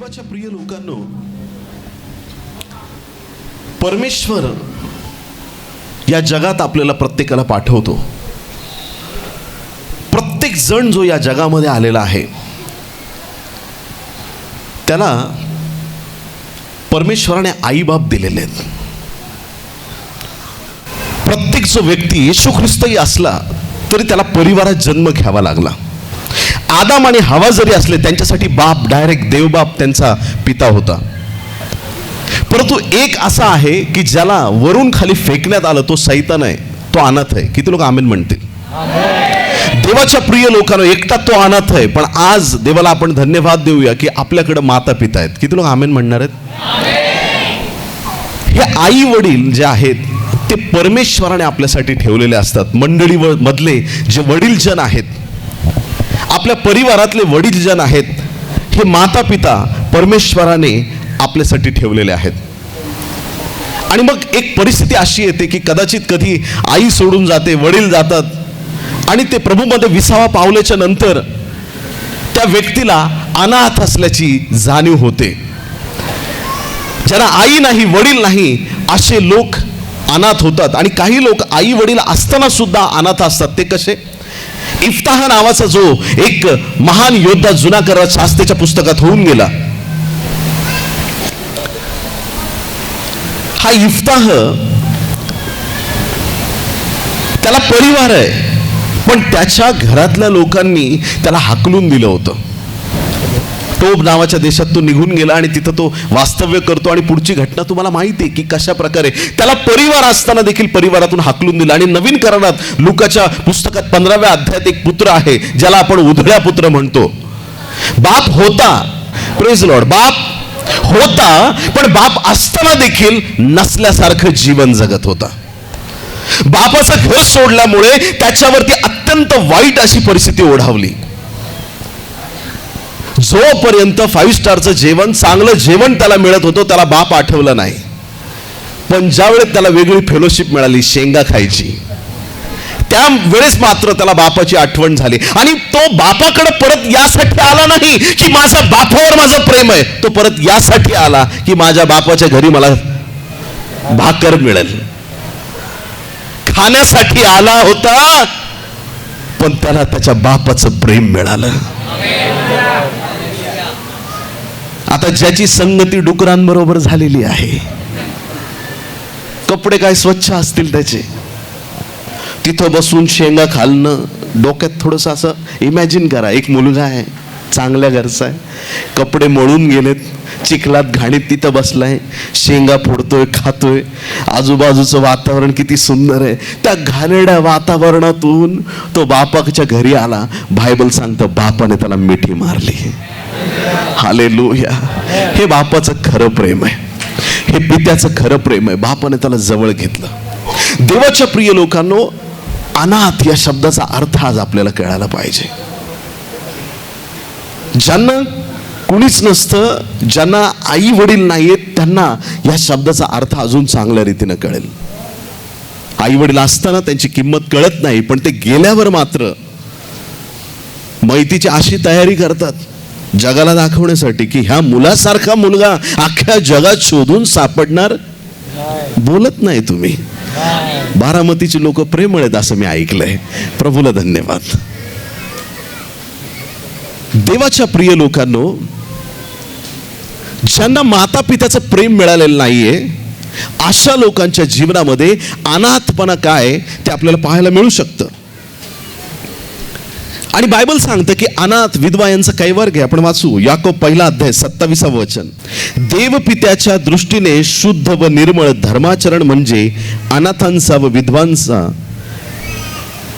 देवाच्या प्रिय लोकांनो, परमेश्वर या जगात आपल्याला प्रत्येकाला पाठवतो. प्रत्येक जण जो या जगामध्ये आलेला आहे त्याला परमेश्वराने आई बाप दिलेले आहेत. प्रत्येक जो व्यक्ती येशू ख्रिस्तही असला तरी त्याला परिवारात जन्म घ्यावा लागला. आदाम आणि हवा जरी असले त्यांच्यासाठी बाप डायरेक्ट देवबाप त्यांचा पिता होता. परंतु एक असा आहे की ज्याला वरून खाली फेकण्यात आलं तो सैतान आहे, तो अनाथ आहे. किती लोक आमेन म्हणतील? देवाच्या प्रिय लोकांना एकटा तो अनाथ आहे, पण आज देवाला आपण धन्यवाद देऊया की आपल्याकडे माता पिता आहेत. किती लोक आमेन म्हणणार आहेत? हे आई वडील जे आहेत ते परमेश्वराने आपल्यासाठी ठेवलेले असतात. मंडळी मधले जे वडीलजन आहेत, आपल्या परिवारातले वडीलजन आहेत, हे माता पिता परमेश्वराने आपल्यासाठी ठेवलेले आहेत. आणि मग एक परिस्थिती अशी येते की कदाचित कधी आई सोडून जाते, वडील जातात आणि ते प्रभूमध्ये विसावा पावल्याच्या नंतर त्या व्यक्तीला अनाथ असल्याची जाणीव होते. ज्यांना आई नाही, वडील नाही, असे लोक अनाथ होतात. आणि काही लोक आई वडील असताना सुद्धा अनाथ असतात. ते कसे? इफ्ताह नावाचा जो एक महान योद्धा जुना करार शास्त्रेच्या पुस्तकात होऊन गेला, हा इफ्ताह त्याला परिवार आहे, पण त्याच्या घरातल्या लोकांनी त्याला हाकलून दिलं होतं. टोब नावाच्या देशात तो निघून गेला आणि तिथं तो वास्तव्य करतो. आणि पुढची घटना तुम्हाला माहिती आहे की कशा प्रकारे त्याला परिवार असताना देखील परिवारातून हाकलून दिलं. आणि नवीन करारात लुकाच्या पुस्तकात 15व्या अध्यायात एक पुत्र आहे ज्याला आपण उधळ्या पुत्र म्हणतो. बाप होता, प्रेज लॉर्ड, बाप होता, पण बाप असताना देखील नसल्यासारखं जीवन जगत होता. बापाचं घर सोडल्यामुळे त्याच्यावरती अत्यंत वाईट अशी परिस्थिती ओढावली. जोपर्यंत 5 स्टारचं जेवण, चांगलं जेवण त्याला मिळत होतं, त्याला बाप आठवला नाही. पण ज्या वेळेस त्याला वेगळी फेलोशिप मिळाली शेंगा खायची, त्या वेळेस मात्र त्याला बापाची आठवण झाली. आणि तो बापाकडे परत यासाठी आला नाही की माझ्या बापावर माझं प्रेम आहे, तो परत यासाठी आला की माझ्या बापाच्या घरी मला भाकर मिळेल. खाण्यासाठी आला होता, पण त्याला त्याच्या बापाचं प्रेम मिळालं. आता ज्याची संगती डुकरांबरोबर झालेली आहे, कपडे काय स्वच्छ असतील त्याचे, तिथं बसून शेंगा खालणं, डोक्यात थोडंसं असं इमॅजिन करा. एक मुलगा आहे, चांगल्या घरचा आहे, कपडे मळून गेलेत, चिखलात घाणीत तिथं बसलाय, शेंगा फोडतोय, खातोय, आजूबाजूचं वातावरण किती सुंदर आहे. त्या घाणेरड्या वातावरणातून तो बापाच्या घरी आला. बायबल सांगतं बापाने त्याला मिठी मारली. हालेलुया. हे बापाचं खरं प्रेम आहे, हे पित्याचं खरं प्रेम आहे. बापाने त्याला जवळ घेतलं. देवाच्या प्रिय लोकांनो, अनाथ या शब्दाचा अर्थ आज आपल्याला कळायला पाहिजे. ज्यांना कुणीच नसतं, ज्यांना आई वडील नाहीयेत, त्यांना या शब्दाचा अर्थ अजून चांगल्या रीतीने कळेल. आई वडील असताना त्यांची किंमत कळत नाही, पण ते गेल्यावर मात्र मैतीची अशी तयारी करतात जगाला दाखवण्यासाठी की ह्या मुलासारखा मुलगा अख्ख्या जगात शोधून सापडणार. बोलत नाही तुम्ही. बारामतीची लोक प्रेमळ आहेत असं मी ऐकलंय. प्रभूला धन्यवाद. देवाच्या प्रिय लोकांनो, ज्यांना माता पित्याचं प्रेम मिळालेलं नाहीये, अशा लोकांच्या जीवनामध्ये अनाथपणा काय ते आपल्याला पाहायला मिळू शकतं. आणि बायबल सांगतं की अनाथ विधवा यांचं कैवार घ्या. आपण वाचू याकोब 1 अध्याय 27 वचन. देवपित्याच्या दृष्टीने शुद्ध व निर्मळ धर्माचरण म्हणजे अनाथांचा व विधवांचा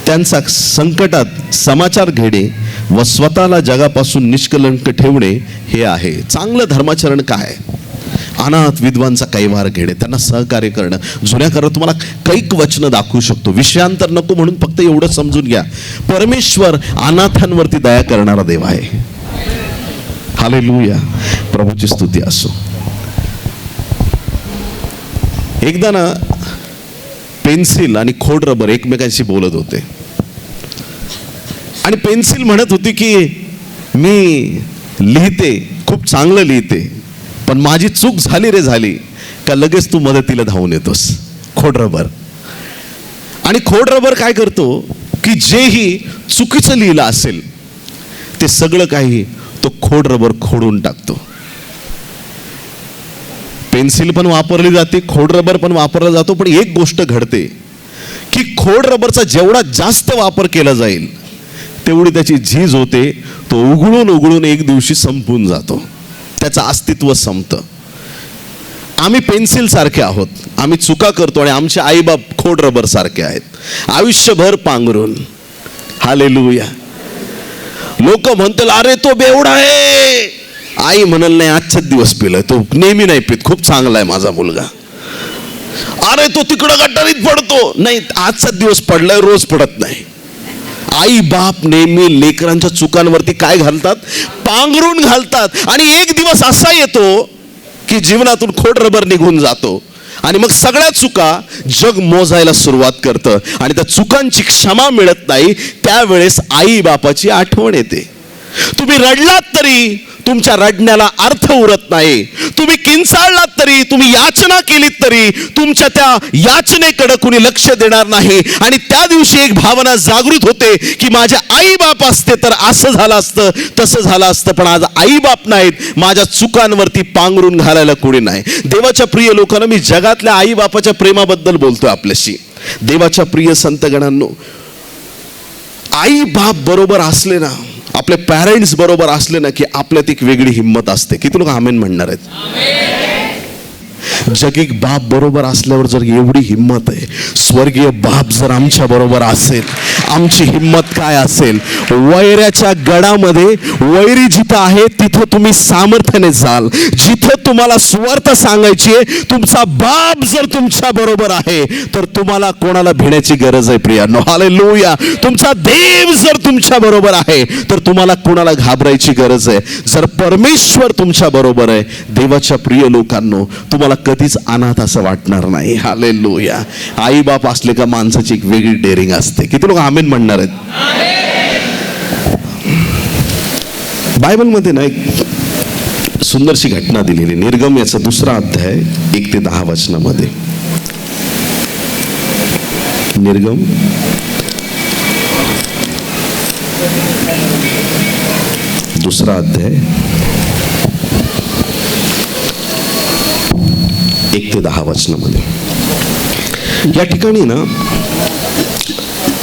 त्यांचा संकटात समाचार घेणे व स्वतःला जगापासून निष्कलंक ठेवणे हे आहे. चांगलं धर्माचरण काय? अनाथ विधवांचा कैवार घेणे, त्यांना सहकार्य करणं. जुन्या करारात तुम्हाला कैक वचनं दाखवू शकतो. विषयांतर नको म्हणून फक्त एवढं समजून घ्या, परमेश्वर अनाथांवरती दया करणारा देव आहे. हालेलुया. प्रभूची स्तुती असो. एकदा ना पेन्सिल आणि खोड रबर एकमेकांशी बोलत होते आणि पेन्सिल म्हणत होती की मी लिहिते, खूप चांगलं लिहिते, पण माझी चूक झाली रे झाली का लगेच तू मदतीला धावून येतोस. खोडरबर. आणि खोडरबर काय करतो की जेही चुकीचं लिहिलं असेल ते सगळं काही तो खोडरबर खोडून टाकतो. पेन्सिल पण वापरली जाते, खोडरबर पण वापरला जातो, पण एक गोष्ट घडते की खोडरबरचा जेवढा जास्त वापर केला जाईल तेवढी त्याची झीज होते. तो उघळून उघळून एक दिवशी संपून जातो, त्याचं अस्तित्व संपतं. आम्ही पेन्सिल सारखे आहोत, आम्ही चुका करतो आणि आमचे आईबाप खोडरबर सारखे आहेत, आयुष्यभर पांघरून. हालेलुया. लोक म्हणतील अरे तो बेवडा आहे, आई म्हणाल नाही आजचाच दिवस पिलाय, तो नेहमी नाही पित, खूप चांगला आहे माझा मुलगा. अरे तो तिकडं गटारीत पडतो, नाही आजचाच दिवस पडलाय, रोज पडत नाही. आई बाप नेहमी लेकरांच्या चुकांवरती काय घालतात, पांघरून घालतात. आणि एक दिवस असा येतो की जीवनातून खोडरबर निघून जातो आणि मग सगळ्या चुका जग मोजायला सुरुवात करतं आणि त्या चुकांची क्षमा मिळत नाही. त्यावेळेस आई बापाची आठवण येते. तुम्ही रडलात तरी तुमच्या रडण्याला अर्थ उरत नाही. तुम्ही किंचाळलात तरी, तुम्ही याचना केलीत तरी तुमच्या त्या याचनेकडे कुणी लक्ष देणार नाही. आणि त्या दिवशी एक भावना जागृत होते की माझ्या आई बाप असते तर असं झालं असतं, तसं झालं असतं, पण आज आई बाप नाहीत, माझ्या चुकांवरती पांघरून घालायला कुणी नाही. देवाच्या प्रिय लोकांना, मी जगातल्या आई बापाच्या प्रेमाबद्दल बोलतोय आपल्याशी. देवाच्या प्रिय संतगणांनो, आई बाप बरोबर असले ना, आपले पॅरेंट्स बरोबर असले ना की आपल्यात एक वेगळी हिंमत असते. किती लोक आमेन म्हणणार आहेत? जगिक बाप बरोबर असल्यावर जर एवढी हिंमत आहे, स्वर्गीय बाप जर आमच्या बरोबर असेल, आमची हिंमत काय असेल. वैऱ्याच्या गडामध्ये वैरी जिथं आहे तिथं तुम्ही सामर्थ्याने जाल. जिथं तुम्हाला स्वार्थ सांगायची आहे, तुमचा बाप जर तुमच्या बरोबर आहे तर तुम्हाला कोणाला भिण्याची गरज आहे प्रियांनो. हालेलुया. तुमचा देव जर तुमच्या बरोबर आहे तर तुम्हाला कोणाला घाबरायची गरज आहे. जर परमेश्वर तुमच्या बरोबर आहे, देवाच्या प्रिय लोकांनो, तुम्हाला कधीच अनाथ असं वाटणार नाही. हालेलुया. आई बाप असले का माणसाची एक वेगळी डेअरिंग असते. किती लोक आमेन म्हणणार आहेत? बायबलमध्ये ना एक सुंदरशी घटना दिलेली, निर्गम याचा 2 अध्याय 1 ते 10 वचनामध्ये. निर्गम 2 अध्याय 1 ते 10 वचनामध्ये. या ठिकाणी ना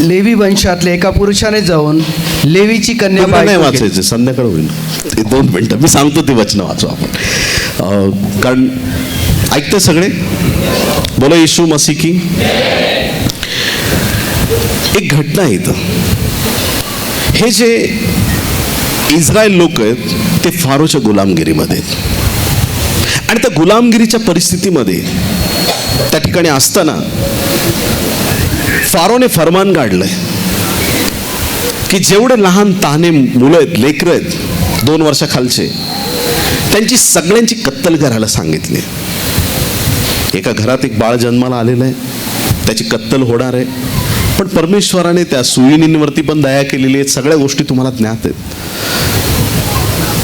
लेवी वंशातल्या एका पुरुषाने जाऊन लेवीची कन्या नाही वाचायचे, संध्याकाळ होईल. 2 मिनिटं मी सांगतो ते वचन वाचू आपण, कारण ऐकते सगळे. बोलो येशू मसीह की. एक घटना आहे इथं. हे जे इस्रायल लोक आहेत ते फारोच्या गुलामगिरीमध्ये आहेत आणि त्या गुलामगिरीच्या परिस्थितीमध्ये त्या ठिकाणी असताना फारोने फरमान काढलंय की जेवढे लहान ताने मुलं आहेत, लेकरं आहेत 2 वर्षाखालचे, त्यांची सगळ्यांची कत्तल करायला सांगितली. एका घरात एक बाळ जन्माला आलेलं आहे, त्याची कत्तल होणार आहे. पण परमेश्वराने त्या सुईणींवरती पण दया केलेली आहे. सगळ्या गोष्टी तुम्हाला ज्ञात आहेत.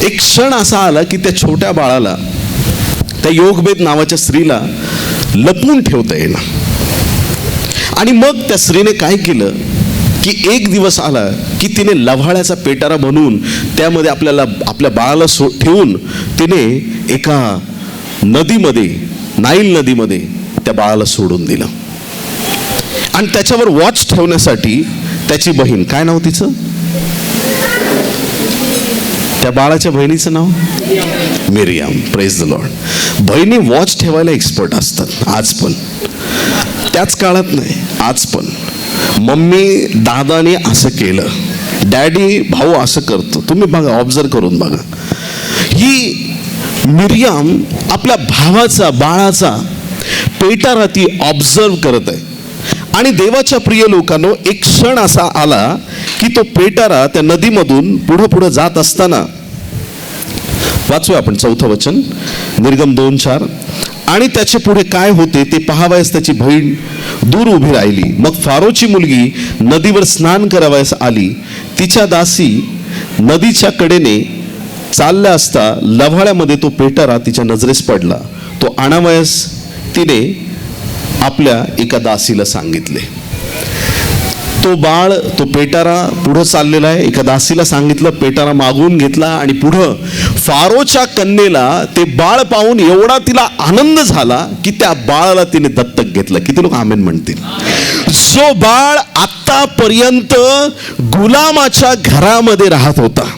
एक क्षण असा आला की त्या छोट्या बाळाला, त्या योगबेद नावाच्या स्त्रीला लपवून ठेवता येणार. आणि मग त्या स्त्रीने काय केलं की एक दिवस आला की तिने लव्हाळ्याचा पेटारा बनवून त्यामध्ये आपल्या बाळाला ठेवून तिने एका नदीमध्ये, नाईल नदीमध्ये त्या बाळाला सोडून दिलं. आणि त्याच्यावर वॉच ठेवण्यासाठी त्याची बहीण, काय नाव तिचं, त्या बाळाच्या बहिणीचं नाव मिरियाम. Praise the Lord. बहिणी वॉच ठेवायला एक्सपर्ट असतात आज पण, त्याच काळात नाही, आज पण. मम्मी दादाने असं केलं, डॅडी भाऊ असं करतो. तुम्ही बघा, ऑब्झर्व करून बघा. ही मिरियाम आपल्या भावाचा, बाळाचा पेटारा ती ऑब्झर्व करत आहे. आणि देवाच्या प्रिय लोकांनो, एक क्षण असा आला की तो पेटारा त्या नदीमधून पुढं पुढं जात असताना, वाचूया आपण 4थं वचन, निर्गम 2:4. आणि त्याचे पुढे काय होते ते पाहावयास त्याची बहीण दूर उभी राहिली. मग फारोची मुलगी नदीवर स्नान करावयास आली. तिच्या दासी नदीच्या कडेने चालल्या असता लव्हाळ्यामध्ये तो पेटारा तिच्या नजरेस पडला. तो अनावयास तिने आपल्या एका दासीला सांगितले. तो बाळ, तो पेटारा पुढं चाललेला आहे. एका दासीला सांगितलं, पेटारा मागून घेतला आणि पुढं फारोच्या कन्येला ते बाळ पाहून एवढा तिला आनंद झाला की त्या बाळाला तिने दत्तक घेतलं. किती लोक आमेन म्हणतील? जो बाळ आतापर्यंत गुलामाच्या घरामध्ये राहत होता,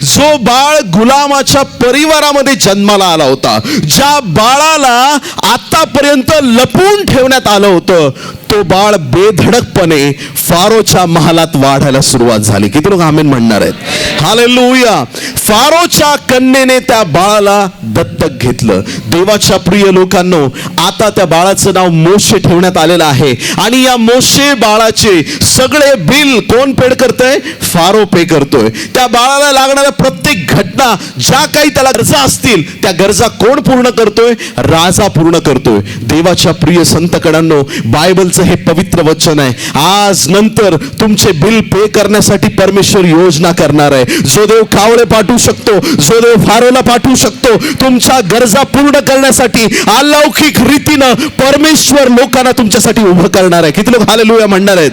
जो बाळ गुलामाच्या परिवारामध्ये जन्माला आला होता, ज्या बाळाला आतापर्यंत लपवून ठेवण्यात आलं होतं, तो बाळ बेधडकपणे फारोच्या महालात वाढायला सुरुवात झाली. किती लोक आमेन म्हणणार आहेत? हालेलुया. फारोच्या कन्येने त्या बाळाला दत्तक घेतलं. देवाच्या प्रिय लोकांनो, आता त्या बाळाचं नाव मोशे ठेवण्यात आलेलं आहे आणि या मोशे बाळाचे सगळे बिल कोण पेड करतोय? फारो पे करतोय. त्या बाळाला लागणाऱ्या प्रत्येक घटना, ज्या काही त्याला गरजा असतील, त्या गरजा कोण पूर्ण करतोय? राजा पूर्ण करतोय. देवाच्या प्रिय संतकडांनो, बायबलचं हे पवित्र वचन आहे. आज नंतर तुमचे बिल पे करण्यासाठी परमेश्वर योजना करणार आहे. जो देव कावळे पाठवू शकतो, जो देव फारोला पाठवू शकतो, तुमच्या गरजा पूर्ण करण्यासाठी अलौकिक रीतीनं परमेश्वर लोकांना तुमच्यासाठी उभं करणार आहे. किती लोक हालेलुया म्हणणार आहेत?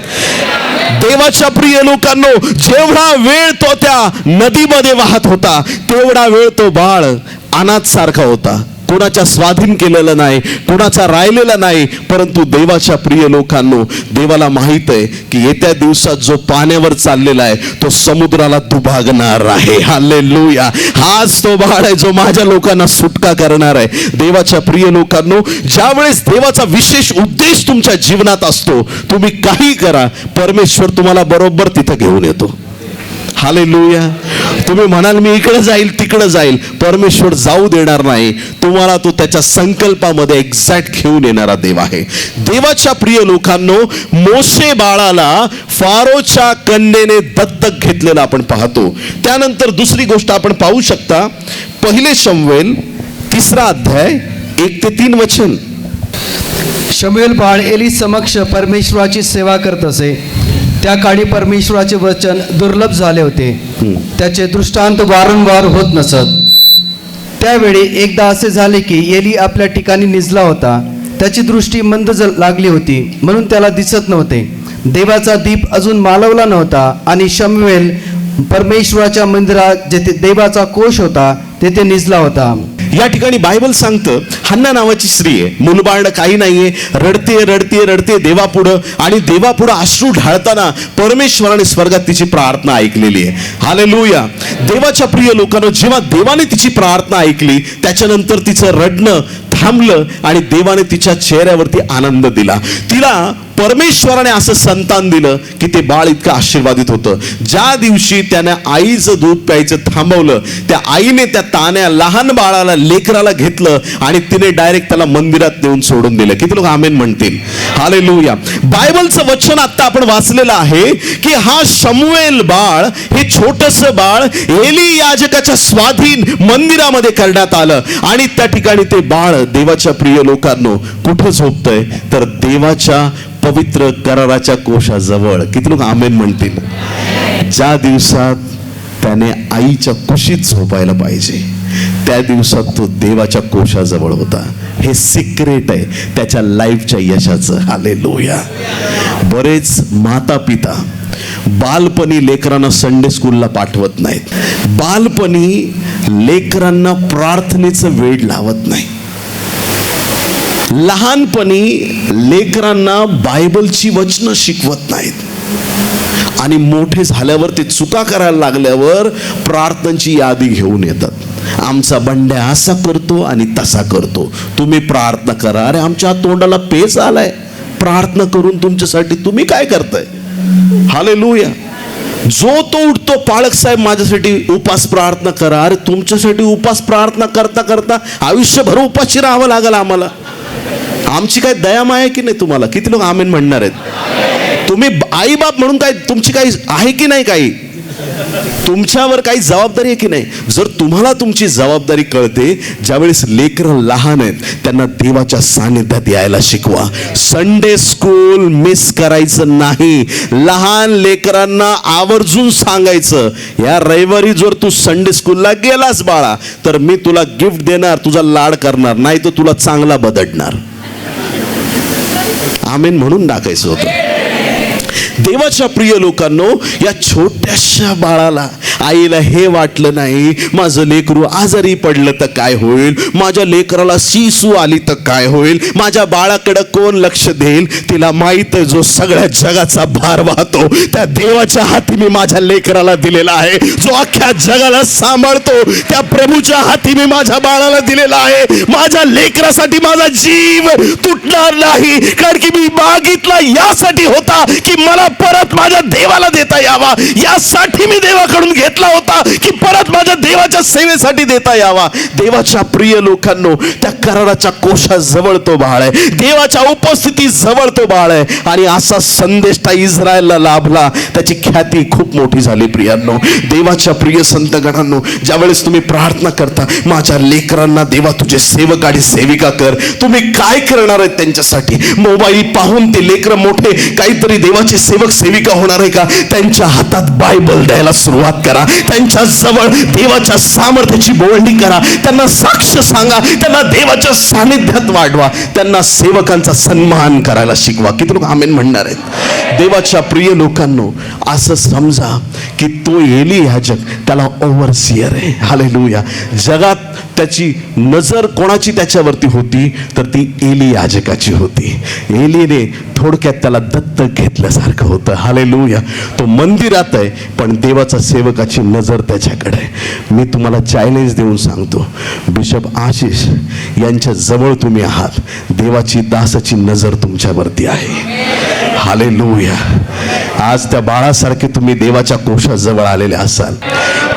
देवाच्या प्रिय लोकांनो, जेवढा वेळ तो त्या नदीमध्ये वाहत होता, तेवढा वेळ तो बाळ अनाथ सारखा होता. कुणाच्या स्वाधीन केलेलं नाही, कुणाचा राहिलेला नाही. परंतु देवाच्या प्रिय लोकांनो, देवाला माहित आहे की येत्या दिवसात जो पाण्यावर चाललेला आहे तो समुद्राला दुभागणार आहे. हालेलुया. हाच तो बाळ आहे जो माझ्या लोकांना सुटका करणार आहे. देवाच्या प्रिय लोकांनो, ज्यावेळेस देवाचा विशेष उद्देश तुमच्या जीवनात असतो, तुम्ही काही करा, परमेश्वर तुम्हाला बरोबर तिथं घेऊन येतो. हालेलुया. तुम्ही म्हणाल मी इकडे जाईल तिकडे जाईल, परमेश्वर जाऊ देणार नाही. तुम्हाला तो त्याच्या संकल्पामध्ये एक्झॅक्ट घेऊन येणारा देव आहे. देवाच्या प्रिय लोकांनो, मोशे बाळाला फारोच्या कन्येने दत्तक घेतलेलं आपण पाहतो. त्यानंतर दुसरी गोष्ट आपण पाहू शकता, पहिले शमूएल 3 अध्याय 1 ते 3 वचन. शमूएल बाळ एली समक्ष परमेश्वराची सेवा करत असे. त्या काळी परमेश्वराचे वचन दुर्लभ झाले होते, त्याचे दृष्टांत वारंवार होत नसत. त्यावेळी एकदा असे झाले की एली आपल्या ठिकाणी निजला होता. त्याची दृष्टी मंद लागली होती, म्हणून त्याला दिसत नव्हते. देवाचा दीप अजून मालवला नव्हता आणि शमूएल परमेश्वराच्या मंदिरात जेथे देवाचा कोश होता तेथे निजला होता. या ठिकाणी बायबल सांगतं, हन्ना नावाची स्त्री आहे, मुलबाळ काही नाहीये, रडते रडते रडते देवापुढं, आणि देवापुढं अश्रू ढाळताना परमेश्वराने स्वर्गात तिची प्रार्थना ऐकलेली आहे. हालेलुया. देवाच्या प्रिय लोकांनो, जेव्हा देवाने तिची प्रार्थना ऐकली, त्याच्यानंतर तिचं रडणं थांबलं आणि देवाने तिच्या चेहऱ्यावरती आनंद दिला. तिला परमेश्वराने असं संतान दिलं की ते बाळ इतकं आशीर्वादित होतं. ज्या दिवशी त्याने आईचं दूध प्यायचं थांबवलं, त्या आईने त्या तान्या लहान बाळाला, लेकराला घेतलं आणि तिने डायरेक्ट त्याला मंदिरात नेऊन सोडून दिलं. किती लोक आमेन म्हणतील? हालेलुया. बायबलचं वचन आता आपण वाचलेलं आहे की हा शमूएल बाळ, हे छोटंसं बाळ एली याजकाच्या स्वाधीन मंदिरामध्ये करण्यात आलं आणि त्या ठिकाणी ते बाळ, देवाच्या प्रिय लोकांनो, कुठं झोपतंय? तर देवाच्या पवित्र कराराच्या कोशाजवळ. किती लोक आमेन म्हणतील? ज्या दिवसात त्याने आईच्या कुशीत झोपायला पाहिजे, त्या दिवसात तो देवाच्या कोशाजवळ होता. हे सिक्रेट आहे त्याच्या लाईफच्या यशाचं. हालेलुया. बरेच माता पिता बालपणी लेकरांना संडे स्कूलला पाठवत नाहीत, बालपणी लेकरांना प्रार्थनेचं वेळ लावत नाही, लहानपणी लेकरांना बायबलची वचनं शिकवत नाहीत आणि मोठे झाल्यावर ते चुका करायला लागल्यावर प्रार्थनांची यादी घेऊन येतात. आमचा बंड्या असा करतो आणि तसा करतो, तुम्ही प्रार्थना करा. अरे आमच्या तोंडाला पेच आलाय, प्रार्थना करून तुमच्यासाठी तुम्ही काय करताय? हालेलुया. जो तो उठतो, पाळक साहेब माझ्यासाठी उपास प्रार्थना करा. अरे तुमच्यासाठी उपास प्रार्थना करता करता आयुष्यभर उपाशी राहावं लागेल आम्हाला. आमची काय दयामाय आहे की नाही तुम्हाला? किती लोक आमेन म्हणणार आहेत? तुम्ही आई बाप म्हणून काय तुमची काही आहे की नाही? काही तुमच्यावर काही जबाबदारी आहे की नाही? जर तुम्हाला तुमची जबाबदारी कळते, ज्यावेळेस लेकरं लहान आहेत त्यांना देवाच्या सानिध्यात यायला शिकवा. संडे स्कूल मिस करायचं नाही. लहान लेकरांना आवर्जून सांगायचं, या रविवारी जर तू संडे स्कूलला गेलास बाळा, तर मी तुला गिफ्ट देणार, तुझा लाड करणार, नाही तर तुला चांगला बदडणार. आमेन म्हणून टाकायचं होतं. देवाच्या प्रिय लोकांनो, या छोट्याशा बाळाला, आईला हे वाटलं नाही माझं लेकरू आजारी पडलं तर काय होईल, माझ्या लेकराला शिसू आली तर काय होईल, माझ्या बाळाकडे कोण लक्ष देईल. तिला माहित आहे जो सगळ्या जगाचा भार वाहतो त्या देवाच्या हाती मी माझ्या लेकराला दिलेला आहे. जो अख्ख्या जगाला सांभाळतो त्या प्रभूच्या हाती मी माझ्या बाळाला दिलेला आहे. माझ्या लेकरासाठी माझा जीव तुटणार नाही, कारण की मी मागितला यासाठी होता की मला परत माझ्या देवाला देता यावा. यासाठी मी देवाकडून घेतला होता की परत माझ्या देवाच्या सेवेसाठी देता यावा. देवाच्या प्रिय लोकांनो, त्या कराराच्या कोशाजवळ तो बाळ आहे, देवाच्या उपस्थिती जवळ तो बाळ आहे. आणि असा संदेश त्या इस्रायलला लाभला, त्याची ख्याती खूप मोठी झाली. प्रियांनो, देवाच्या प्रिय संतगणांनो, ज्यावेळेस तुम्ही प्रार्थना करता, माझ्या लेकरांना देवा तुझे सेवक आणि सेविका कर, तुम्ही काय करणार आहेत त्यांच्यासाठी? मोबाईल पाहून ते लेकरं मोठे काहीतरी देवाचे सेवक सेविका होणार आहे का? त्यांच्या हातात बायबल द्यायला सुरुवात करा, त्यांच्या जवळ देवाच्या सामर्थ्याची बोलणी करा, त्यांना साक्ष सांगा, त्यांना देवाच्या सानिध्यात वाढवा, त्यांना सेवकांचा सन्मान करायला शिकवा. किती लोक आमेन म्हणणार आहेत? देवाच्या प्रिय लोकांनो, असं समजा की तो एली याजक, त्याला ओव्हरसियर आहे. हालेलुया. जगात त्याची नजर कोणाची त्याच्यावरती होती, तर ती एली याजकाची होती. एलीने थोडक्यात त्याला दत्तक घेतल्यासारखं होतं. हालेलुया. तो मंदिरात आहे, पण देवाचा सेवकाची नजर त्याच्याकडे आहे. मी तुम्हाला चॅलेंज देऊन सांगतो, बिशप आशिष यांच्या जवळ तुम्ही आहात, देवाची दासाची नजर तुमच्यावरती आहे. हालेलुया. आज त्या बाळासारखे तुम्ही देवाच्या कोशाजवळ आलेले असाल.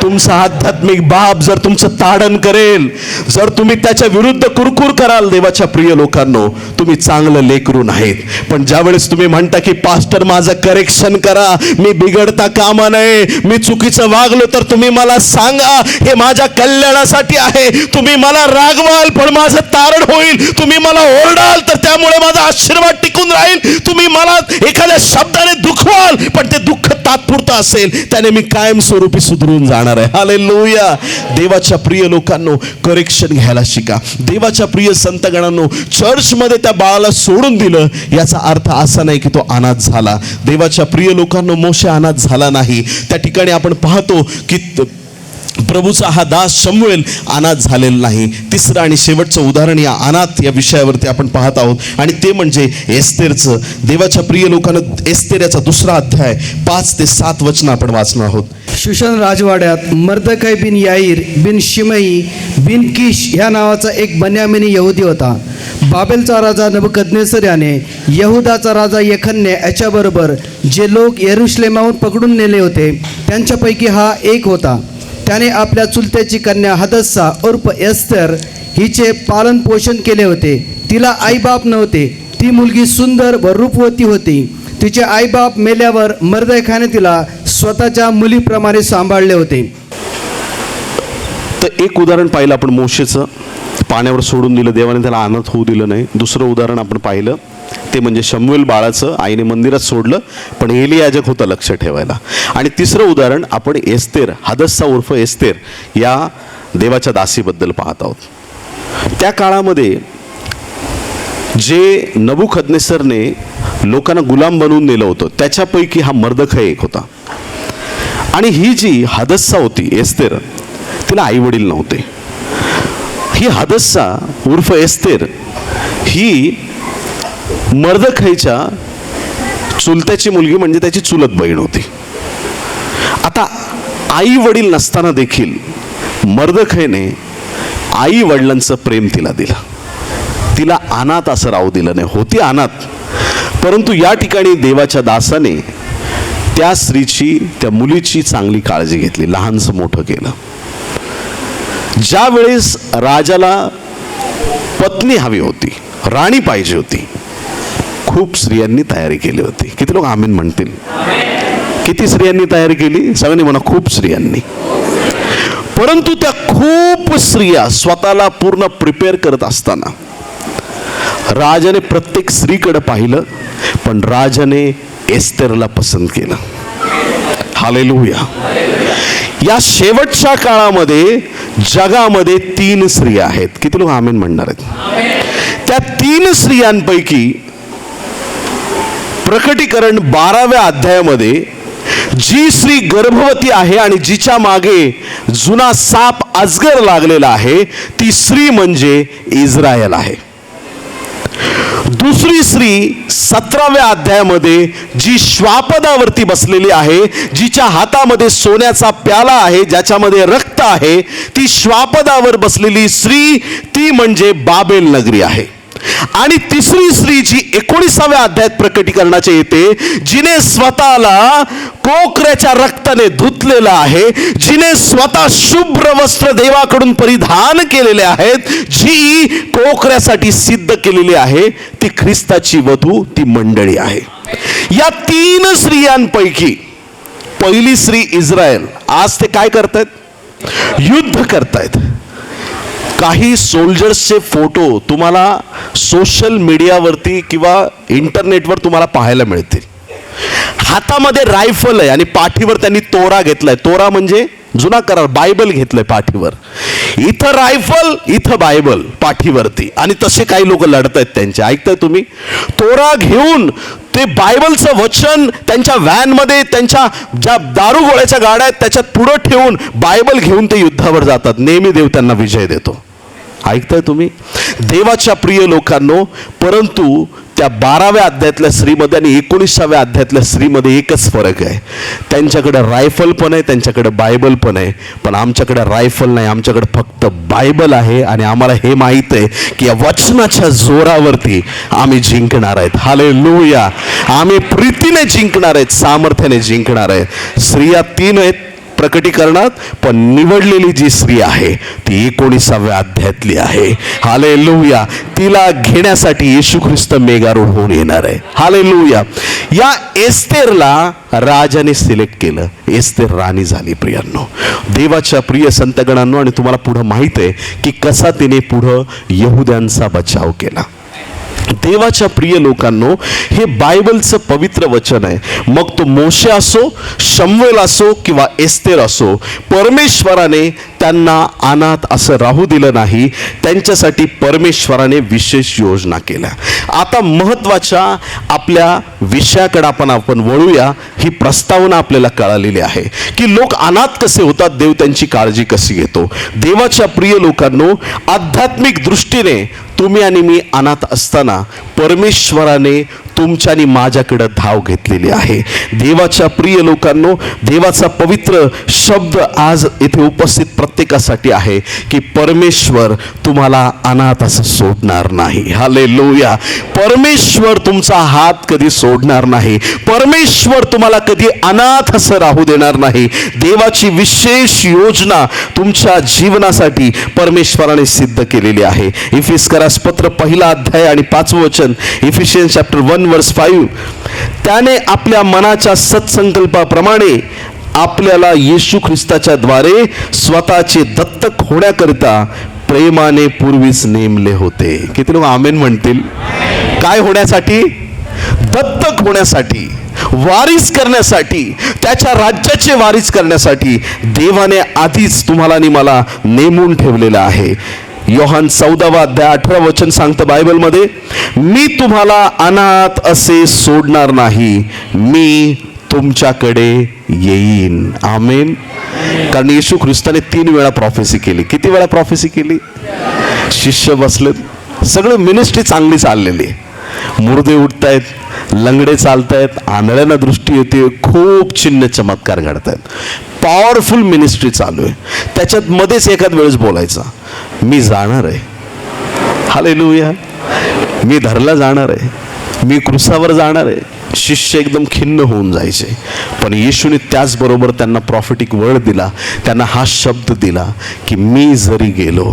तुमचा आध्यात्मिक बाप जर तुमचं ताडण करेल, जर तुम्ही त्याच्या विरुद्ध कुरकुर कराल, देवाच्या प्रिय लोकांनो, तुम्ही चांगलं लेकरू नाहीत. पण ज्यावेळेस तुम्ही म्हणता की पास्टर माझं करेक्शन करा, मी बिघडता कामा नये, मी चुकीचं वागलो तर तुम्ही मला सांगा, हे माझ्या कल्याणासाठी आहे. तुम्ही मला रागवाल पण माझं तारण होईल, तुम्ही मला ओरडाल तर त्यामुळे माझा आशीर्वाद टिकून राहील, तुम्ही मला एखाद्या शब्दाने दुखवाल पण ते दुःख तात्पुरतं असेल, त्याने मी कायमस्वरूपी सुधरून जाणार आहे. हालेलुया. देवाच्या प्रिय लोकांनो, करेक्शन घ्यायला शिका. देवाच्या प्रिय संतगणांनो, चर्चमध्ये त्या बाळाला सोडून दिलं याचा अर्थ असा नाही की तो अनाथ झाला. देवाच्या प्रिय लोकांनो, मोशे अनाथ झाला नाही. त्या ठिकाणी आपण पाहतो की प्रभूचा हा दास शमूएल अनाथ झालेला नाही. तिसरं आणि शेवटचं उदाहरण या अनाथ या विषयावरती आपण पाहत आहोत, आणि ते म्हणजे एस्तेरचं. देवाच्या प्रिय लोकांना, एस्तेर याचा 2रा अध्याय 5 ते 7 वचनं आपण वाचणार आहोत. शुशन राजवाड्यात मर्दकै बिन याईर बिन शिमई बिन किश ह्या नावाचा एक बन्यामिनी यहुदी होता. बाबेलचा राजा नबुकदनेसर याने यहुदाचा राजा यखन्या याच्याबरोबर जे लोक यरुशलेमाहून पकडून नेले होते त्यांच्यापैकी हा एक होता. त्याने आपल्या चुलत्याची कन्या हदस्सा उर्फ एस्तर हिचे पालन पोषण केले होते. तिला आईबाप नव्हते. ती मुलगी सुंदर व रूपवती होती. तिचे आईबाप मेल्यावर मर्दखाने तिला स्वतःच्या मुलीप्रमाणे सांभाळले होते. तर एक उदाहरण पाहिलं आपण मोशेचं, पाण्यावर सोडून दिलं, देवाने त्याला अनाथ होऊ दिलं नाही. दुसरं उदाहरण आपण पाहिलं ते म्हणजे शमूएल बाळाचं, आईने मंदिरात सोडलं पण एली याजक होता लक्ष ठेवायला. आणि तिसरं उदाहरण आपण एस्तेर, हदस्सा उर्फ एस्तेर या देवाच्या दासीबद्दल पाहत आहोत. त्या काळामध्ये जे नबुकदनेसरने लोकांना गुलाम बनवून नेलं होतं त्याच्यापैकी हा मर्दखै एक होता. आणि ही जी हदस्सा होती एस्तेर, तिला आई वडील नव्हते. ही हदस्सा उर्फ एस्तेर ही मर्दखैच्या चुलत्याची मुलगी, म्हणजे त्याची चुलत बहीण होती. आता आई वडील नसताना देखील मर्दखैने आई वडिलांचं प्रेम तिला दिलं. तिला अनाथ असं राहू दिलं नाही. होती अनाथ, परंतु या ठिकाणी देवाच्या दासाने त्या स्त्रीची, त्या मुलीची चांगली काळजी घेतली, लहानसं मोठं केलं. ज्या वेळेस राजाला पत्नी हवी होती, राणी पाहिजे होती, खूप स्त्रियांनी तयारी केली होती. किती लोक आमीन म्हणतील? किती स्त्रियांनी तयारी केली? सगळ्यांनी म्हणा, खूप स्त्रियांनी. परंतु त्या खूप स्त्रिया स्वतःला पूर्ण प्रिपेअर करत असताना राजाने प्रत्येक स्त्रीकडे पाहिलं, पण राजाने एस्तेरला पसंत केलं. हालेलुया. या शेवटच्या काळामध्ये जगामध्ये 3 स्त्रिया आहेत. किती लोक आमेन म्हणणार आहेत? त्या 3 स्त्रियांपैकी प्रकटीकरण 12व्या अध्यायामध्ये जी स्त्री गर्भवती आहे आणि जिच्या मागे जुना साप अजगर लागलेला आहे, ती स्त्री म्हणजे इस्रायल आहे. दुसरी स्त्री 17व्या अध्यायामध्ये जी श्वापदावरती बसलेली आहे, जिच्या हातामध्ये सोन्याचा प्याला आहे, ज्याच्यामध्ये रक्त आहे, ती श्वापदावर बसलेली स्त्री ती म्हणजे बाबेल नगरी आहे. आणि तिसरी स्त्री जी 19व्या अध्यायात प्रकटीकरणाचे येते, जिने स्वतःला कोकऱ्याच्या रक्ताने धुतलेलं आहे, जिने स्वतः शुभ्र वस्त्र देवाकडून परिधान केलेले आहेत, जी कोकऱ्यासाठी सिद्ध केलेली आहे, ती ख्रिस्ताची वधू, ती मंडळी आहे. या 3 स्त्रियांपैकी पहिली स्त्री इस्रायल. आज ते काय करतायत? युद्ध करतायत. काही सोल्जर्सचे फोटो तुम्हाला सोशल मीडियावरती किंवा इंटरनेटवर तुम्हाला पाहायला मिळतील. हातामध्ये रायफल आहे आणि पाठीवर त्यांनी तोरा घेतलाय. तोरा म्हणजे जुना करार, बायबल घेतलंय पाठीवर. इथं रायफल, इथं बायबल पाठीवरती, आणि तसे काही लोक लढतायत त्यांचे. ऐकताय तुम्ही? तोरा घेऊन ते बायबलचं वचन त्यांच्या व्हॅनमध्ये, त्यांच्या ज्या दारुगोळ्याच्या गाड्या आहेत त्याच्यात पुढं ठेवून बायबल घेऊन ते युद्धावर जातात. नेहमी देव त्यांना विजय देतो. ऐकताय तुम्ही? देवाच्या प्रिय लोकांनो, परंतु त्या 12व्या अध्यायातल्या स्त्रीमध्ये आणि 19व्या अध्यायातल्या स्त्रीमध्ये एकच फरक आहे. त्यांच्याकडे रायफल पण आहे, त्यांच्याकडे बायबल पण आहे, पण आमच्याकडे रायफल नाही, आमच्याकडे फक्त बायबल आहे. आणि आम्हाला हे माहीत आहे की या वचनाच्या जोरावरती आम्ही जिंकणार आहेत. हालेलुया. आम्ही प्रीतीने जिंकणार आहेत, सामर्थ्याने जिंकणार आहेत. स्त्रिया 3 आहेत प्रकटीकरणात, पण निवडलेली जी स्त्री आहे ती 19व्या अध्यायातली आहे. हालेलुया. तिला घेण्यासाठी येशू ख्रिस्त मेघारूढ होऊन येणार आहे. हालेलुया. या एस्तेरला राजाने सिलेक्ट केलं. एस्तेर राणी झाली. प्रियांनो, देवाच्या प्रिय संतगणांनो, आणि तुम्हाला पुढं माहित आहे की कसा तिने पुढं यहुद्यांचा बचाव केला. देवाच्या प्रिय लोकांनो, हे बायबलचं पवित्र वचन आहे. मग तो मोशे असो, शमूएल असो किंवा एस्तेर असो, परमेश्वराने त्यांना अनाथ असं राहू दिलं नाही. त्यांच्यासाठी परमेश्वराने विशेष योजना केल्या. आता महत्त्वाच्या आपल्या विषयाकडे आपण वळूया. ही प्रस्तावना आपल्याला कळालेली आहे की लोक अनाथ कसे होतात, देव त्यांची काळजी कशी घेतो. देवाच्या प्रिय लोकांनो, आध्यात्मिक दृष्टीने तुम्ही आणि मी अनाथ असताना परमेश्वराने तुमच्या आणि माझ्याकडे धाव घेतलेली आहे. देवाच्या प्रिय लोकांनो, देवाचा पवित्र शब्द आज इथे उपस्थित प्रत्येकासाठी आहे की परमेश्वर तुम्हाला अनाथ असं सोडणार नाही. हालेलुया. परमेश्वर तुमचा हात कधी सोडणार नाही. परमेश्वर तुम्हाला कधी अनाथ असं राहू देणार नाही. देवाची विशेष योजना तुमच्या जीवनासाठी परमेश्वराने सिद्ध केलेली आहे. इफिस्करास पत्र 1 अध्याय आणि 5वं वचन, इफिशियन्स चॅप्टर 1 वर्स 5. त्याने आपल्या मनाच्या सत्संकल्पाप्रमाणे आपल्याला येशू ख्रिस्ताच्या द्वारे स्वतःचे दत्तक होण्याकरिता प्रेमाने पूर्वीच नेमले होते. किती लोक आमेन म्हणतील? काय होण्यासाठी? दत्तक होण्यासाठी, वारीस करण्यासाठी, त्याच्या राज्याचे वारीस करण्यासाठी देवाने आधीच तुम्हाला आणि मला नेमून ठेवलेलं आहे. योहान 14वा अध्याय 18 वचन सांगतं बायबलमध्ये, मी तुम्हाला अनाथ असे सोडणार नाही, मी तुमच्याकडे येईन. आमेन. कारण येशू ख्रिस्ताने 3 वेळा प्रॉफेसी केली. किती वेळा प्रॉफेसी केली? शिष्य बसलेत, सगळं मिनिस्ट्री चांगली चाललेली. मुर्दे उठतायत, लंगडे चालतायत, आंधळ्यांना दृष्टी येते, खूप चिन्ह चमत्कार घडतायत. पॉवरफुल मिनिस्ट्री चालू आहे. त्याच्यात मध्येच एखाद वेळेस बोलायचा, मी जाणार आहे. हालेलुया. मी धरला जाणार आहे, मी क्रुसावर जाणार आहे. शिष्य एकदम खिन्न होऊन जायचे. पण येशूने त्याचबरोबर त्यांना प्रॉफिटिक वर्ड दिला, त्यांना हा शब्द दिला की मी जरी गेलो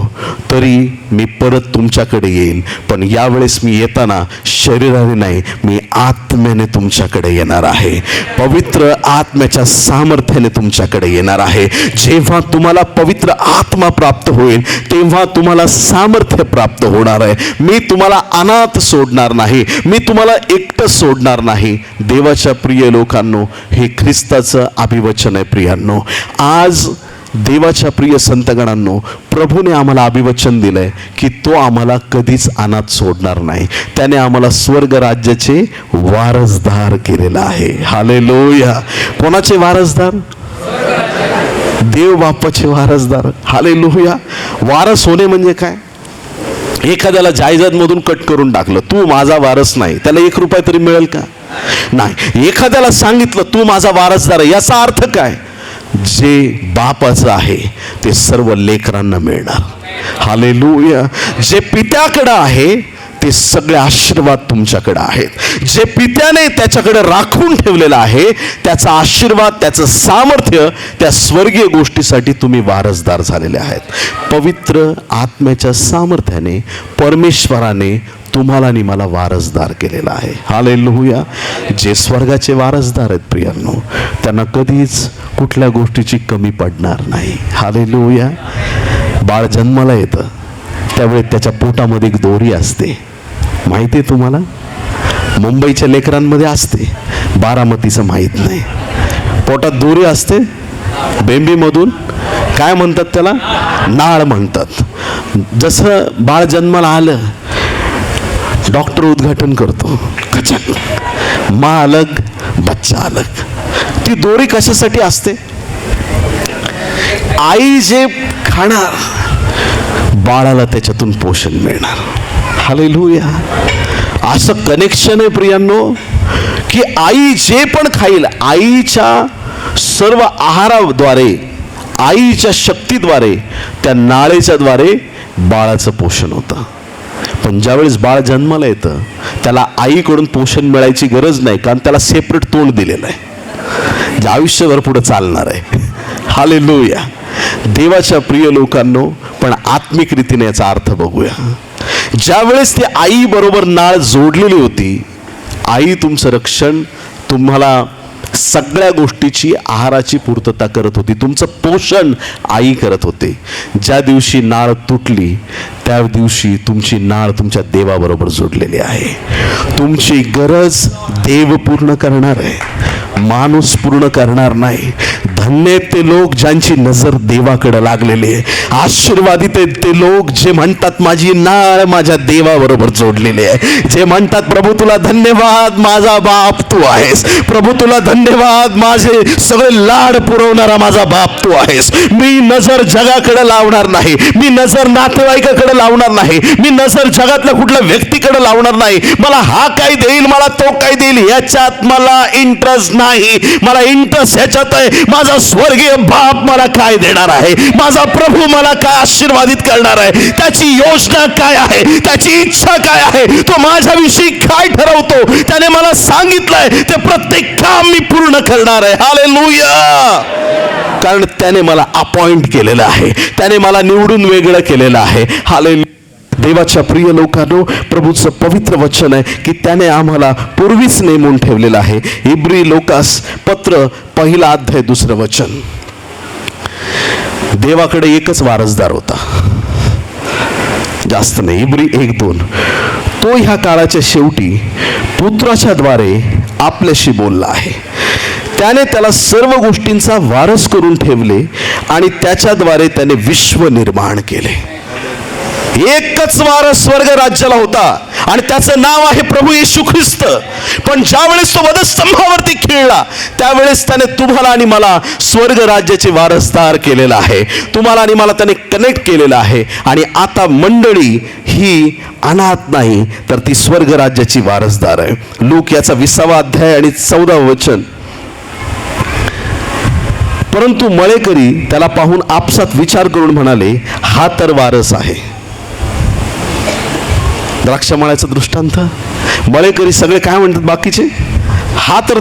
तरी मी परत तुमच्याकडे येईल, पण यावेळेस मी येताना शरीराने नाही, मी आत्म्याने तुमच्याकडे येणार आहे. पवित्र आत्म्याच्या सामर्थ्याने तुमच्याकडे येणार आहे. जेव्हा तुम्हाला पवित्र आत्मा प्राप्त होईल तेव्हा तुम्हाला सामर्थ्य प्राप्त होणार आहे. मी तुम्हाला अनाथ सोडणार नाही, मी तुम्हाला एकटं सोडणार नाही. देवाच्या प्रिय लोकांनो, हे ख्रिस्ताचं अभिवचन आहे. प्रियांनो, आज देवाच्या प्रिय संतगणांनो, प्रभूने आम्हाला अभिवचन दिलंय की तो आम्हाला कधीच अनाथ सोडणार नाही. त्याने आम्हाला स्वर्ग राज्याचे वारसदार केलेला आहे. हालेलुया. कोणाचे वारसदार? देव बापाचे वारसदार. हालेलुया. वारस होणे म्हणजे काय? एखाद्याला जायदादमधून कट करून टाकलं, तू माझा वारस नाही, त्याला 1 रुपया तरी मिळेल का? नाही. एखाद्याला सांगितलं तू माझा वारसदार आहे, याचा अर्थ काय? जे बापाचं आहे ते सर्व लेकरांना मिळणार. हालेलुया. जे पित्याकडे आहे ते सगळे आशीर्वाद तुमच्याकडे आहेत. जे पित्याने त्याच्याकडे राखून ठेवलेलं आहे त्याचा आशीर्वाद, त्याचं सामर्थ्य, त्या स्वर्गीय गोष्टीसाठी तुम्ही वारसदार झालेले आहेत. पवित्र आत्म्याच्या सामर्थ्याने परमेश्वराने तुम्हाला आणि मला वारसदार केलेला आहे. हालेलुया. जे स्वर्गाचे वारसदार आहेत प्रियांनो, त्यांना कधीच कुठल्या गोष्टीची कमी पडणार नाही. हालेलुया. बाळ जन्माला येतं त्यावेळी त्याच्या पोटामध्ये एक दोरी असते, माहिती आहे तुम्हाला? मुंबईच्या लेकरांमध्ये असते, बारामतीचं माहीत नाही. पोटात दोरी असते, बेंबीमधून काय म्हणतात त्याला? नाळ म्हणतात. जसं बाळ जन्माला आलं, डॉक्टर उद्घाटन करतो, कचक, माँ अलग बच्चा अलग. ती दोरी कशासाठी असते? आई जे खाणार बाळाला त्याच्यातून पोषण मिळणार. हालेलुया. असं कनेक्शन आहे प्रियांनो की आई जे पण खाईल, आईच्या सर्व आहाराद्वारे, आईच्या शक्तीद्वारे, त्या नाळेच्या द्वारे बाळाचं पोषण होतं. पण ज्यावेळेस बाळ जन्माला येतं त्याला आईकडून पोषण मिळायची गरज नाही, कारण त्याला सेपरेट तोंड दिलेलं आहे, जे आयुष्यभर पुढे चालणार आहे. हालेलुया. देवाच्या प्रिय लोकांनो, पण आत्मिक रीतीने याचा अर्थ बघूया. ज्यावेळेस ती आई बरोबर नाळ जोडलेली होती, आई तुमचं रक्षण, तुम्हाला सगळ्या गोष्टीची, आहाराची पूर्तता करत होती, तुमचं पोषण आई करत होते. ज्या दिवशी नाळ तुटली त्या दिवशी तुमची नाळ तुमच्या देवाबरोबर जोडलेली आहे. तुमची गरज देव पूर्ण करणार आहे, माणूस पूर्ण करणार नाही. धन्य ते लोक ज्यांची नजर देवाकडे लागलेली आहे. आशीर्वादित आहेत ते लोक जे म्हणतात माझी नाळ माझ्या देवाबरोबर जोडलेली आहे, जे म्हणतात प्रभू तुला धन्यवाद, माझा बाप तू आहेस. प्रभू तुला धन्यवाद, माझे सगळे लाड पुरवणारा माझा बाप तू आहेस. मी नजर जगाकडे लावणार नाही, मी नजर नातेवाईकाकडे लावणार नाही, मी नजर जगातल्या कुठल्या व्यक्तीकडे लावणार नाही. मला हा काय देईल, मला तो काय देईल, याच्यात मला इंटरेस्ट नाही. मला इंटरेस्ट ह्याच्यात आहे, माझा स्वर्गीय बाप मला काय देणार आहे, माझा प्रभू मला काय आशीर्वादित करणार आहे, त्याची योजना काय आहे, त्याची इच्छा काय आहे, तो माझ्याविषयी काय ठरवतो, त्याने मला सांगितलंय ते प्रत्येक काम मी पूर्ण करणार आहे. हालेलुया. कारण त्याने मला अपॉइंट केलेलं आहे, त्याने मला निवडून वेगळं केलेलं आहे. हालेलुया. देवाच्या प्रिय लोकांनो, प्रभूचं पवित्र वचन आहे की त्याने आम्हाला पूर्वीच नेमून ठेवलेलं आहे. इब्री लोकास पत्र 1 अध्याय 2 वचन. देवाकडे एकच वारसदार होता, जास्त नाही. इब्री 1:2. तो ह्या काळाच्या शेवटी पुत्राच्या द्वारे आपल्याशी बोलला आहे. त्याने त्याला सर्व गोष्टींचा वारस करून ठेवले आणि त्याच्याद्वारे त्याने विश्व निर्माण केले. एकच वारस स्वर्ग राज्याला होता आणि त्याचं नाव आहे प्रभू येशू ख्रिस्त. पण ज्यावेळेस तो वधस्तंभावरती खिळला त्यावेळेस त्याने तुम्हाला आणि मला स्वर्ग राज्याचे वारसदार केलेला आहे. तुम्हाला आणि मला त्याने कनेक्ट केलेलं आहे. आणि आता मंडळी ही अनाथ नाही, तर ती स्वर्ग राज्याची वारसदार आहे. लूक याचा 20 अध्याय आणि 14 वचन. परंतु मळेकरी त्याला पाहून आपसात विचार करून म्हणाले, हा तर वारस आहे. द्राक्षमळ्याचा दृष्टांत. मळेकरी सगळे काय म्हणतात बाकीचे? हा तर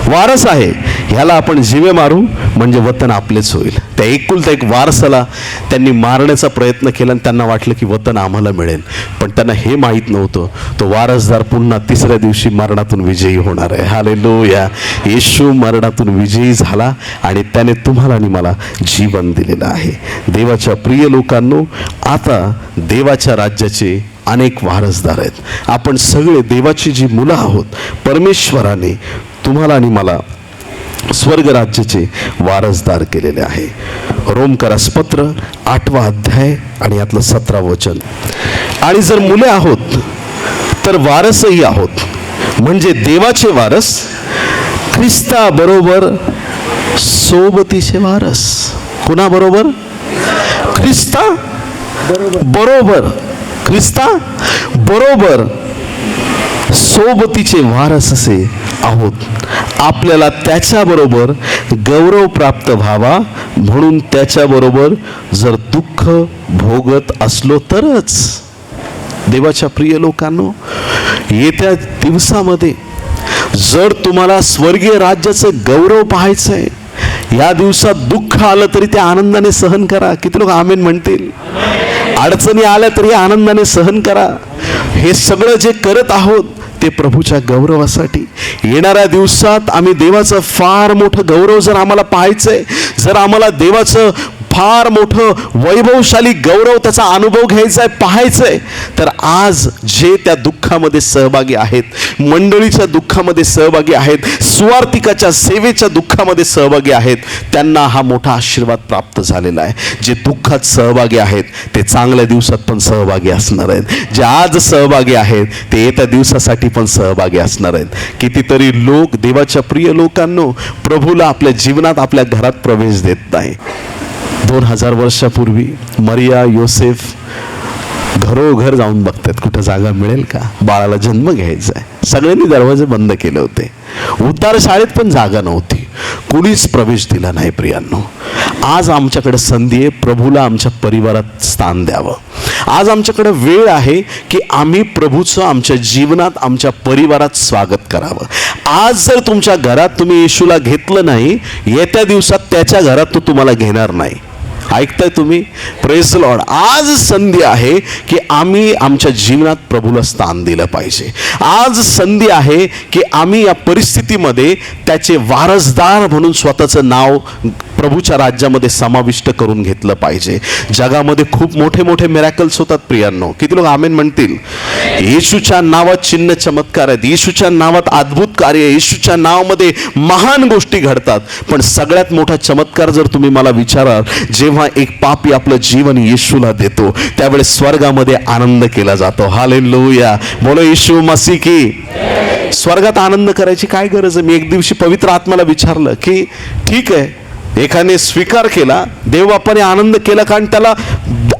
वारस आहे, ह्याला आपण जीवे मारू म्हणजे वतन आपलेच होईल. त्या एकुलता एक वारसाला त्यांनी मारण्याचा प्रयत्न केला आणि त्यांना वाटलं की वतन आम्हाला मिळेल. पण त्यांना हे माहीत नव्हतं तो वारसदार पुन्हा तिसऱ्या दिवशी मरणातून विजयी होणार आहे. हालेलुया. येशू मरणातून विजयी झाला आणि त्याने तुम्हाला आणि मला जीवन दिलेलं आहे. देवाच्या प्रिय लोकांनो, आता देवाच्या राज्याचे अनेक वारसदार आहेत. आपण सगळे देवाची जी मुलं आहोत, परमेश्वराने तुम्हाला आणि मला स्वर्ग राज्याचे वारसदार केलेले आहे. रोमकरास पत्र 8वा अध्याय आणि यातलं 17 वचन. आणि जर मुले आहोत तर वारसही आहोत, म्हणजे देवाचे वारस, ख्रिस्ता बरोबर सोबतीचे वारस. कुणाबरोबर? ख्रिस्ता बरोबर. ख्रिस्ता बरोबर सोबतीचे वारस असे आहोत. आपल्याला त्याच्याबरोबर गौरव प्राप्त व्हावा म्हणून त्याच्याबरोबर जर दुःख भोगत असलो तरच. देवाच्या प्रिय लोकांनो, येत्या दिवसामध्ये जर तुम्हाला स्वर्गीय राज्याचं गौरव पाहायचं आहे, या दिवसात दुःख आलं तरी ते आनंदाने सहन करा. किती लोक आमेन म्हणतील? अडचणी आल्या तरी आनंदाने सहन करा. हे सगळं जे करत आहोत ते प्रभूच्या गौरवासाठी. येणाऱ्या दिवसात आम्ही देवाचं फार मोठं गौरव जर आम्हाला पाहायचंय, जर आम्हाला देवाचं फार मोठं वैभवशाली गौरव त्याचा अनुभव घ्यायचा आहे, पाहायचं आहे, तर आज जे त्या दुःखामध्ये सहभागी आहेत, मंडळीच्या दुःखामध्ये सहभागी आहेत, सुवार्तिकाच्या सेवेच्या दुःखामध्ये सहभागी आहेत, त्यांना हा मोठा आशीर्वाद प्राप्त झालेला आहे. जे दुःखात सहभागी आहेत ते चांगल्या दिवसात पण सहभागी असणार आहेत. जे आज सहभागी आहेत ते येत्या दिवसासाठी पण सहभागी असणार आहेत. कितीतरी लोक, देवाच्या प्रिय लोकांनो, प्रभूला आपल्या जीवनात, आपल्या घरात प्रवेश देत नाही. 2000 वर्षापूर्वी मरिया योसेफ घरोघर जाऊन बघतात कुठं जागा मिळेल का, बाळाला जन्म घ्यायचा आहे. सगळ्यांनी दरवाजे बंद केले होते. उतार शाळेत पण जागा नव्हती, कुणीच प्रवेश दिला नाही. प्रियांनो, आज आमच्याकडे संधी आहे प्रभूला आमच्या परिवारात स्थान द्यावं. आज आमच्याकडे वेळ आहे की आम्ही प्रभूचं आमच्या जीवनात, आमच्या परिवारात स्वागत करावं. आज जर तुमच्या घरात तुम्ही येशूला घेतलं नाही, येत्या दिवसात त्याच्या घरात तो तुम्हाला घेणार नाही. ऐकताय तुम्ही? Praise the Lord. आज संधी आहे की आम्ही आमच्या जीवनात प्रभूला स्थान दिलं पाहिजे. आज संधी आहे की आम्ही या परिस्थितीमध्ये त्याचे वारसदार म्हणून स्वतःचं नाव प्रभूच्या राज्यामध्ये समाविष्ट करून घेतलं पाहिजे. जगामध्ये खूप मोठे मोठे मिरॅकल्स होतात प्रियांनो. किती लोक आमेन म्हणतील? येशूच्या नावात चिन्ह चमत्कार आहेत, येशूच्या नावात अद्भुत कार्य, येशूच्या नावामध्ये महान गोष्टी घडतात. पण सगळ्यात मोठा चमत्कार जर तुम्ही मला विचाराल, जेव्हा एक पापी आपलं जीवन येशूला देतो त्यावेळेस स्वर्गामध्ये आनंद केला जातो. हालेलुया. बोलो येशू मसीह की. स्वर्गात आनंद करायची काय गरज आहे? मी एक दिवशी पवित्र आत्म्याला विचारलं की ठीक आहे, एकाने स्वीकार केला, देवबापाने आनंद केला कारण त्याला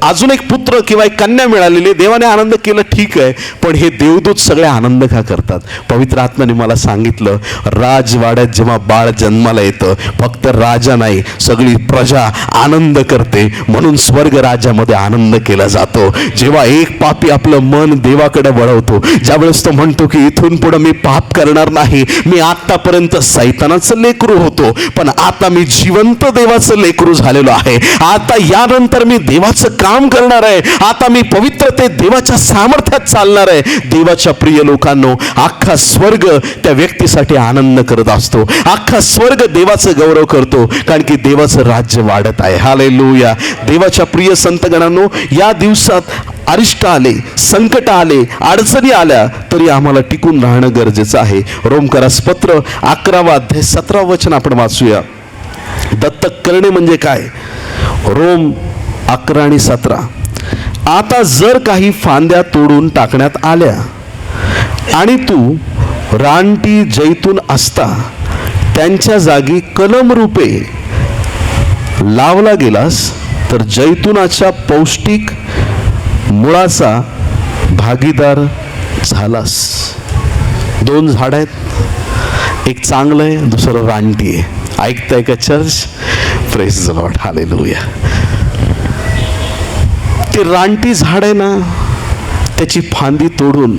अजून एक पुत्र किंवा एक कन्या मिळालेली, देवाने आनंद केला, ठीक आहे, पण हे देवदूत सगळे आनंद का करतात? पवित्र आत्म्याने मला सांगितलं, राजवाड्यात जेव्हा बाळ जन्माला येतं फक्त राजा नाही, सगळी प्रजा आनंद करते, म्हणून स्वर्ग राज्यामध्ये आनंद केला जातो. जेव्हा एक पापी आपलं मन देवाकडे वळवतो, ज्यावेळेस तो म्हणतो की इथून पुढे मी पाप करणार नाही, मी आतापर्यंत सैतानाचं लेकरू होतो पण आता मी जिवंत देवाचं लेकरू झालेलो आहे, आता यानंतर मी देवाचं काम करणार आहे, आता मी पवित्रतेत देवाच्या सामर्थ्यात चालणार आहे. देवाच्या प्रिय लोकांनो, अख्खा स्वर्ग त्या व्यक्तीसाठी आनंद करत असतो, अख्खा स्वर्ग देवाचं गौरव करतो, कारण की देवाचं राज्य वाढत आहे. हालेलुया. देवाच्या प्रिय संतगणांनो, या दिवसात अरिष्ट आले, संकट आले, अडचणी आल्या तरी आम्हाला टिकून राहणं गरजेचं आहे. रोमकरास पत्र 11वा अध्याय 17 वचन आपण वाचूया. दत्तक करणे म्हणजे काय? रोम 11 आणि 17. आता जर काही फांद्या तोडून टाकण्यात आल्या आणि तू रानटी जैतून असता त्यांच्या जागी कलम रूपे लावला गेलास तर जैतुनाच्या पौष्टिक मुळाचा भागीदार झालास. 2 झाड आहेत, एक चांगलं आहे, दुसरं रानटी आहे. ऐकताय का church? Praise the Lord. Hallelujah. ते रानटी झाड आहे ना, त्याची फांदी तोडून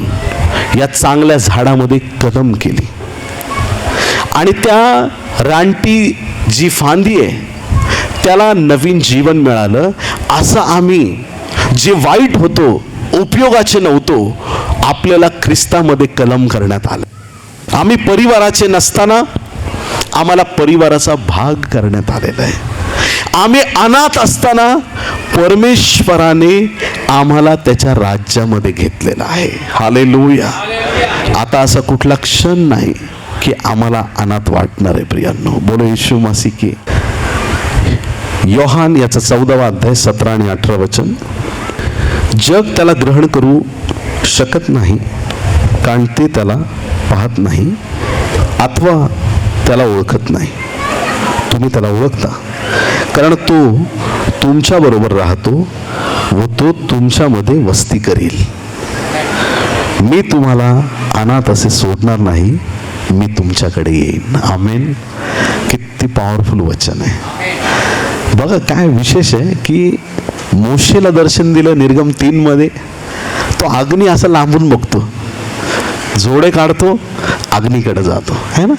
या चांगल्या झाडामध्ये कलम केली. आणि त्या रानटी जी फांदी आहे त्याला नवीन जीवन मिळालं. असं आम्ही जे वाईट होतो, उपयोगाचे नव्हतो, आपल्याला ख्रिस्तामध्ये कलम करण्यात आलं. आम्ही परिवाराचे नसताना आम्हाला परिवाराचा भाग करण्यात आलेला आहे. आम्ही अनाथ असताना परमेश्वराने आम्हाला त्याच्या राज्यामध्ये घेतलेलं आहे. हालेलुया. आता असा कुठला क्षण नाही की आम्हाला अनाथ वाटणार आहे. प्रियांनो, बोलो येशू मसीह की. योहान याचा 14वा अध्याय 17 आणि 18 वचन. जग त्याला ग्रहण करू शकत नाही, कारण ते त्याला पाहत नाही अथवा त्याला ओळखत नाही. तुम्ही त्याला ओळखता, कारण तो तुमच्या बरोबर राहतो व तो तुमच्यामध्ये वस्ती करील. मी तुम्हाला अनाथ असे सोडणार नाही, मी तुमच्याकडे येईन. आमेन. किती पॉवरफुल वचन आहे. बघा काय विशेष आहे की मोशेला दर्शन दिलं निर्गम 3 मध्ये. तो अग्नी असा लांबून बघतो, जोडे काढतो, अग्नीकडे जातो, है ना.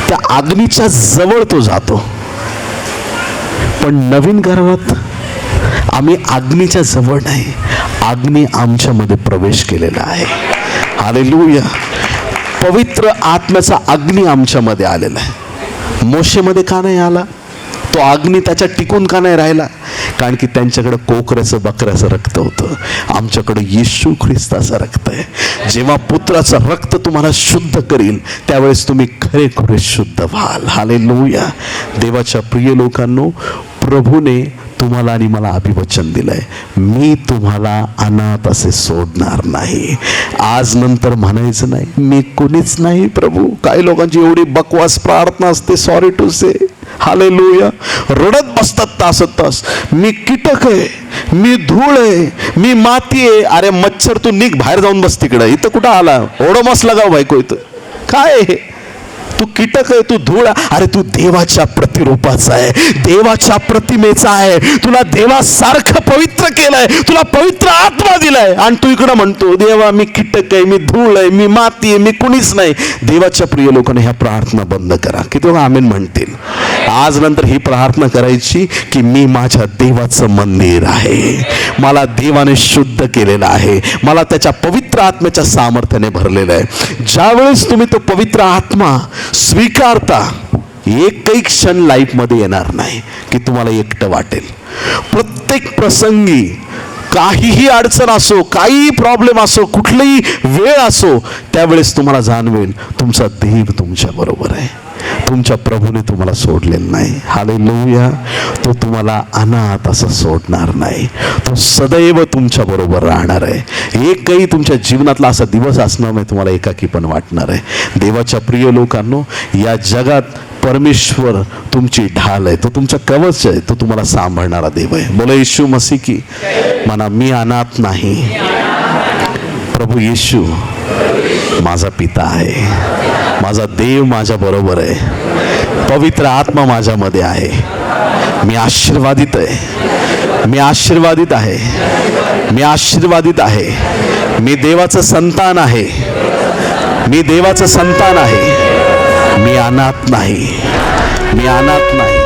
त्या अग्नीच्या जवळ तो जातो. पण नवीन करारात आम्ही अग्नीच्या जवळ नाही, अग्नी आमच्यामध्ये प्रवेश केलेला आहे. हालेलुया. पवित्र आत्म्याचा अग्नी आमच्यामध्ये आलेला आहे. मोशेमध्ये का नाही आला? तो अग्नी त्याच्यात टिकून का नाही राहिला? कारण की त्यांच्याकडे कोकऱ्याचं बकऱ्याचं रक्त होतं, आमच्याकडे येशू ख्रिस्ताचं रक्त आहे. जेव्हा पुत्राचं रक्त तुम्हाला शुद्ध करील त्यावेळेस तुम्ही खरेखुरे शुद्ध व्हाल. हालेलुया. देवाच्या प्रिय लोकांनो, प्रभूने तुम्हाला आणि मला अभिवचन दिलंय, मी तुम्हाला अनाथ असे सोडणार नाही. आज नंतर म्हणायचं नाही मी कोणीच नाही प्रभू. काही लोकांची एवढी बकवास प्रार्थना असते, सॉरी टू से. हालेलुया. रडत बसतात तास. मी कीटक आहे, मी धूळ आहे, मी माती आहे. अरे मच्छर, तू निघ बाहेर जाऊन बस तिकडं. इथं कुठं आला? ओडोमस लगाव बायको इथं. काय आहे? तू कीटक आहे, तू धूळ आहे. अरे तू देवाच्या प्रतिरूपाचा आहे, देवाच्या प्रतिमेचा आहे. तुला देवासारखं पवित्र केलंय, तुला पवित्र आत्मा दिलाय, आणि तू इकडं म्हणतो देवा मी कीटक आहे, मी धूळ आहे, मी माती आहे, मी कुणीच नाही. देवाच्या प्रिय लोकांनी ह्या प्रार्थना बंद करा. किती लोक आमेन म्हणतील? आज नंतर ही प्रार्थना करायची की मी माझ्या देवाचं मंदिर आहे, मला देवाने शुद्ध केलेलं आहे, मला त्याच्या पवित्र आत्म्याच्या सामर्थ्याने भरलेलं आहे. ज्यावेळेस तुम्ही तो पवित्र आत्मा स्वीकारता, एकही क्षण लाईफमध्ये येणार नाही की तुम्हाला एकटं वाटेल. प्रत्येक प्रसंगी काहीही अडचण असो, काहीही प्रॉब्लेम असो, कुठलीही वेळ असो, त्यावेळेस तुम्हाला जाणवेल तुमचा देव तुमच्या बरोबर आहे. तुमच्या प्रभूने तुम्हाला सोडलेलं नाही. हालेलुया. तो तुम्हाला अनाथ असं सोडणार नाही, तो सदैव तुमच्या बरोबर राहणार आहे. एकही तुमच्या जीवनातला असा दिवस असणार नाही तुम्हाला एकाकी पण वाटणार आहे. देवाच्या प्रिय लोकांनो, या जगात परमेश्वर तुमची ढाल आहे, तो तुमचा कवच आहे, तो तुम्हाला सांभाळणारा देव आहे. बोला येशू मसीह की. म्हणा मी अनाथ नाही, प्रभू येशू माझा पिता आहे, माझा देव माझ्या बरोबर आहे, पवित्र आत्मा माझ्यामध्ये आहे. मी आशीर्वादित आहे, मी आशीर्वादित आहे, मी आशीर्वादित आहे. मी देवाचं संतान आहे, मी देवाचं संतान आहे. मी अनाथ नाही, मी अनाथ नाही.